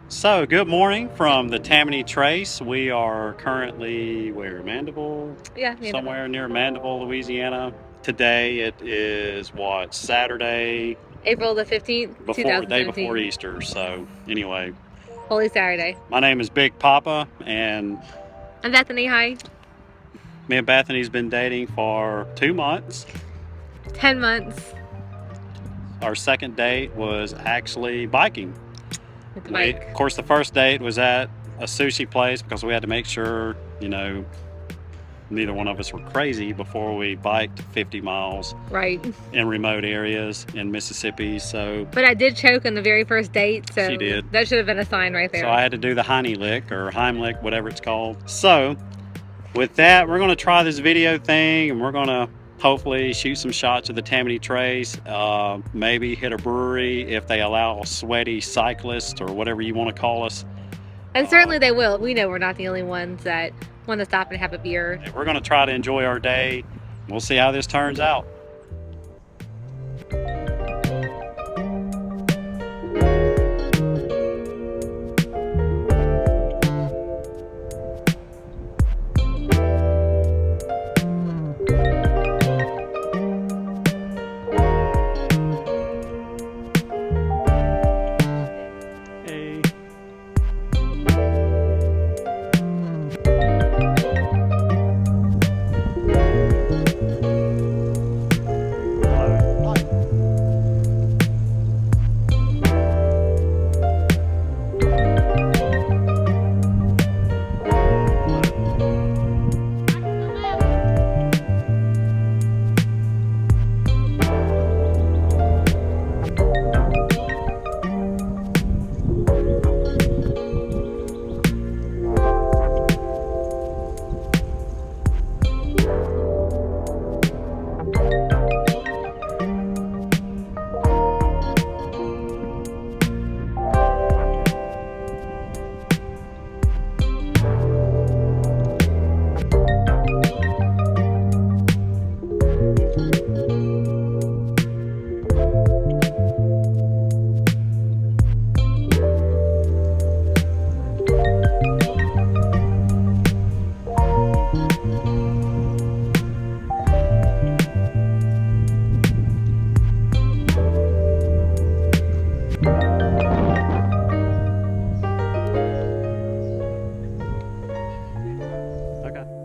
So, good morning from the Tammany Trace. We are currently where? Mandeville? Yeah, Mandeville. Somewhere near Mandeville, Louisiana. Today it is what? Saturday April the 15th, day before 2017. Easter. So, anyway, Holy Saturday. my name is Big Papa, and I'm Bethany. Hi. me and Bethany's been dating for 2 months. 10 months Our second date was actually biking. with the bike. Of course, the first date was at a sushi place because we had to make sure, neither one of us were crazy before we biked 50 miles Right. in remote areas in Mississippi. So, But I did choke on the very first date, so she did. that should have been a sign right there. So I had to do the Heimlich or Heimlich, whatever it's called. So, with that, we're going to try this video thing, and we're going to hopefully shoot some shots of the Tammany Trace. Maybe hit a brewery if they allow sweaty cyclists or whatever you want to call us. And certainly they will. We know we're not the only ones that want to stop and have a beer. We're going to try to enjoy our day. We'll see how this turns out. Hey.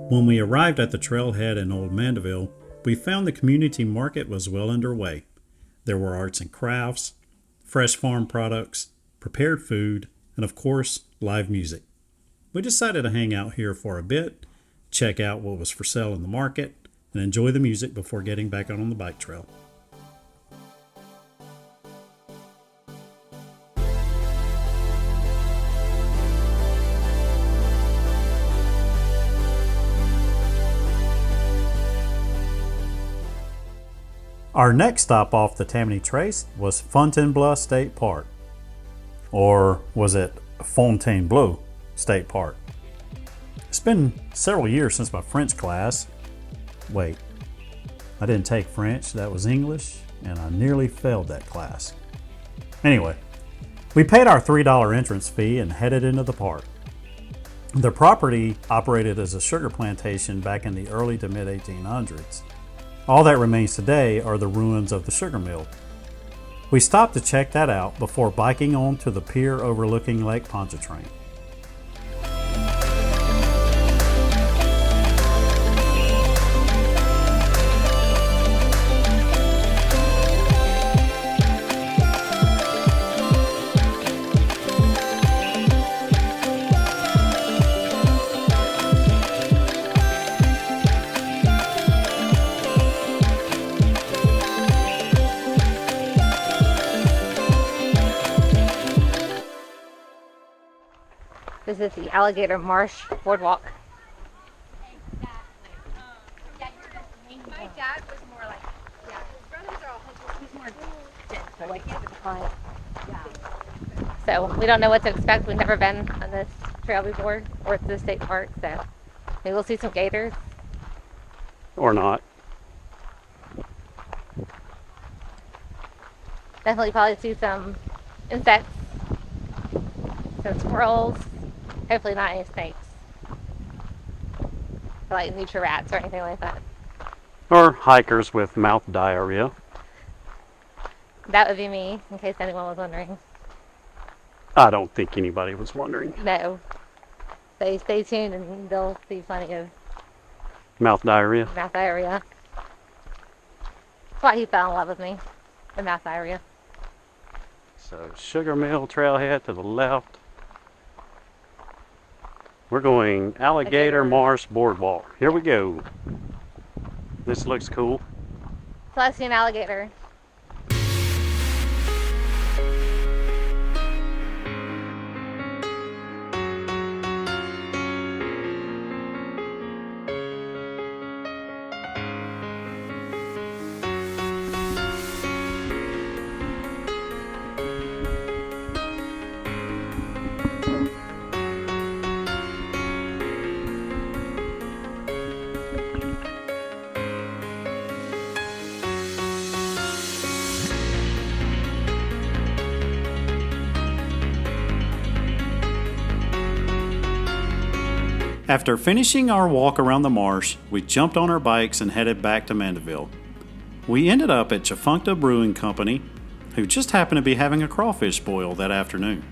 When we arrived at the trailhead in Old Mandeville, we found the community market was well underway. There were arts and crafts, fresh farm products, prepared food, and of course, live music. We decided to hang out here for a bit, check out what was for sale in the market, and enjoy the music before getting back out on the bike trail. Our next stop off the Tammany Trace was Fontainebleau State Park. Or was it Fontainebleau State Park? It's been several years since my French class. Wait, I didn't take French, that was English, and I nearly failed that class. Anyway, we paid our $3 entrance fee and headed into the park. The property operated as a sugar plantation back in the early to mid 1800s. All that remains today are the ruins of the sugar mill. We stopped to check that out before biking on to the pier overlooking Lake Pontchartrain. This is the Alligator Marsh Boardwalk. My dad was more like, his brothers are all he's more gentle, like he's defiant. So we don't know what to expect. We've never been on this trail before or to the state park, so maybe we'll see some gators. Or not. Definitely probably see some insects. some squirrels. Hopefully not any snakes. Or like nutria rats or anything like that. Or hikers with mouth diarrhea. That would be me, in case anyone was wondering. I don't think anybody was wondering. No. So stay tuned and they'll see plenty of Mouth diarrhea. mouth diarrhea. That's why he fell in love with me. The mouth diarrhea. So Sugar Mill Trailhead to the left. We're going Alligator Marsh Boardwalk. Here we go. This looks cool. So I see an alligator. After finishing our walk around the marsh, we jumped on our bikes and headed back to Mandeville. We ended up at Chafuncta Brewing Company, who just happened to be having a crawfish boil that afternoon.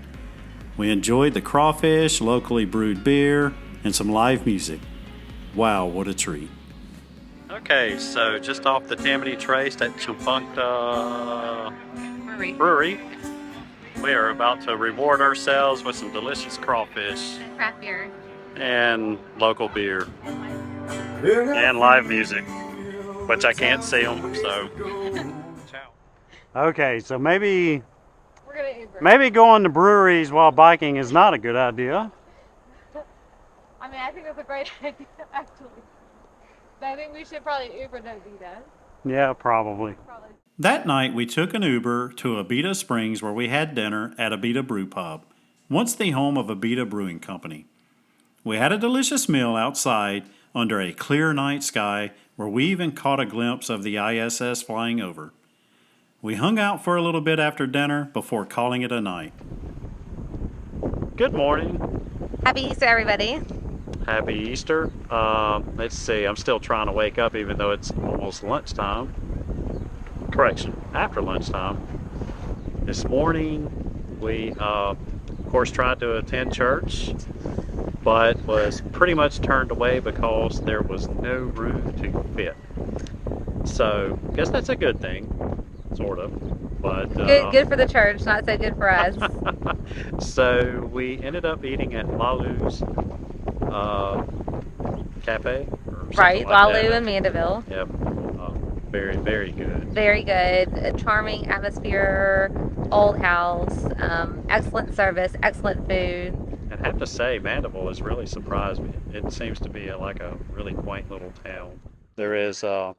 We enjoyed the crawfish, locally brewed beer, and some live music. Wow, what a treat. Okay, so just off the Tammany Trace at Chafuncta Brewery, we are about to reward ourselves with some delicious crawfish. Craft beer. And local beer. And live music, which I can't see them, so. Okay, so maybe going to breweries while biking is not a good idea. I mean, I think that's a great idea, actually. But I think we should probably Uber to Abita. Yeah, probably. That night, we took an Uber to Abita Springs where we had dinner at Abita Brew Pub, once the home of Abita Brewing Company. We had a delicious meal outside under a clear night sky where we even caught a glimpse of the ISS flying over. We hung out for a little bit after dinner before calling it a night. Good morning. Happy Easter, everybody. Happy Easter. Let's see, I'm still trying to wake up even though it's almost lunchtime. Correction, after lunchtime. This morning we, of course, tried to attend church, but was pretty much turned away because there was no room to fit. So, I guess that's a good thing, sort of. But Good for the church, not so good for us. So, we ended up eating at Lalou's Cafe. Or Right, like Lalou that. and Mandeville. Yep. Very, very good. Very good. A charming atmosphere, old house, excellent service, excellent food. I have to say, Mandeville has really surprised me. It seems to be like a really quaint little town. There is one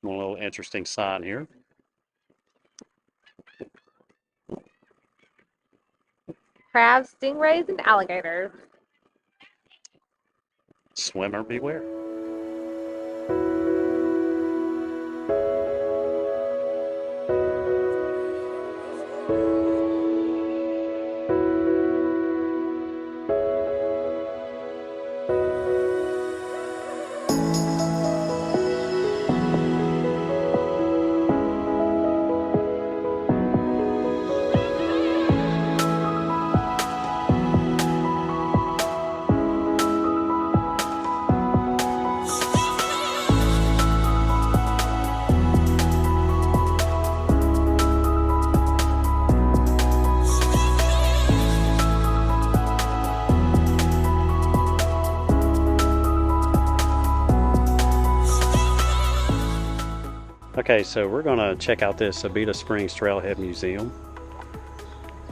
little interesting sign here. Crabs, stingrays, and alligators. Swimmer beware. Okay, so we're gonna check out this Abita Springs Trailhead Museum.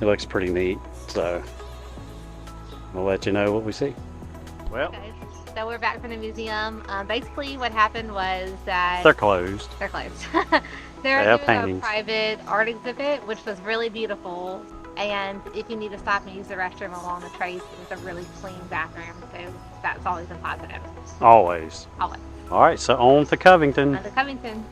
It looks pretty neat, so we'll let you know what we see. Well, Okay, so we're back from the museum. Basically, what happened was that they're closed. they're closed. They They're have doing paintings. a private art exhibit, which was really beautiful. And if you need to stop and use the restroom along the trace, it's a really clean bathroom. So that's always a positive. Always. Always. All right, so on to Covington. On to Covington.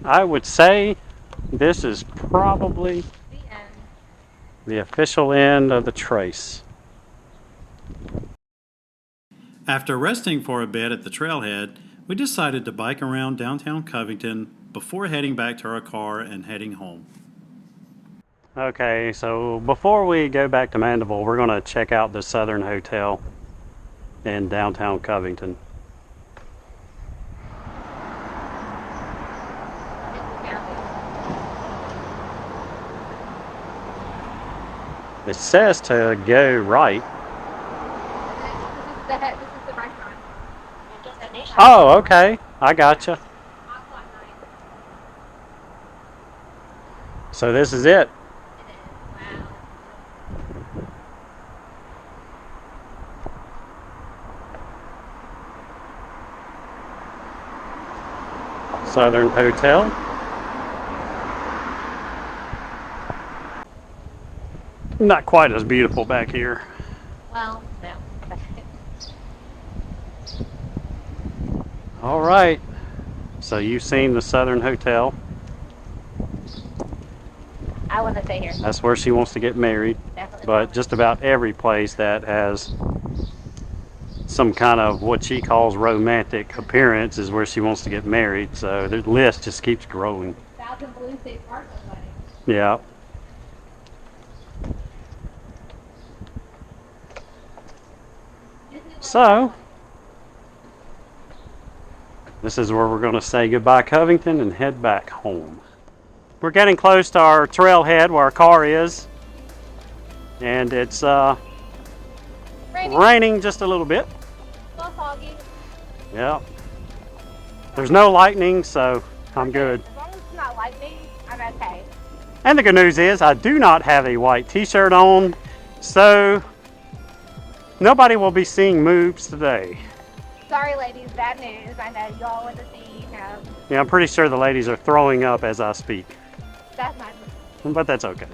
I would say this is probably The end. the official end of the trace. After resting for a bit at the trailhead, we decided to bike around downtown Covington before heading back to our car and heading home. Okay, so before we go back to Mandeville, we're going to check out the Southern Hotel in downtown Covington. It says to go right. This is the restaurant. Oh, okay. I gotcha. So this is it. Southern Hotel. Not quite as beautiful back here. Well, no. All right. So you've seen the Southern Hotel. I want to stay here. That's where she wants to get married. Definitely. But just about every place that has some kind of what she calls romantic appearance is where she wants to get married. So the list just keeps growing. Thousand Blue State Park wedding. Yeah. So this is where we're going to say goodbye Covington and head back home. We're getting close to our trailhead where our car is, and it's raining just a little bit. So foggy. Yeah. There's no lightning, so I'm good. As long as it's not lightning, I'm okay. And the good news is I do not have a white t-shirt on, so nobody will be seeing moobs today. Sorry, ladies, bad news. I know you all want to see, Yeah, I'm pretty sure the ladies are throwing up as I speak, that's not but that's okay.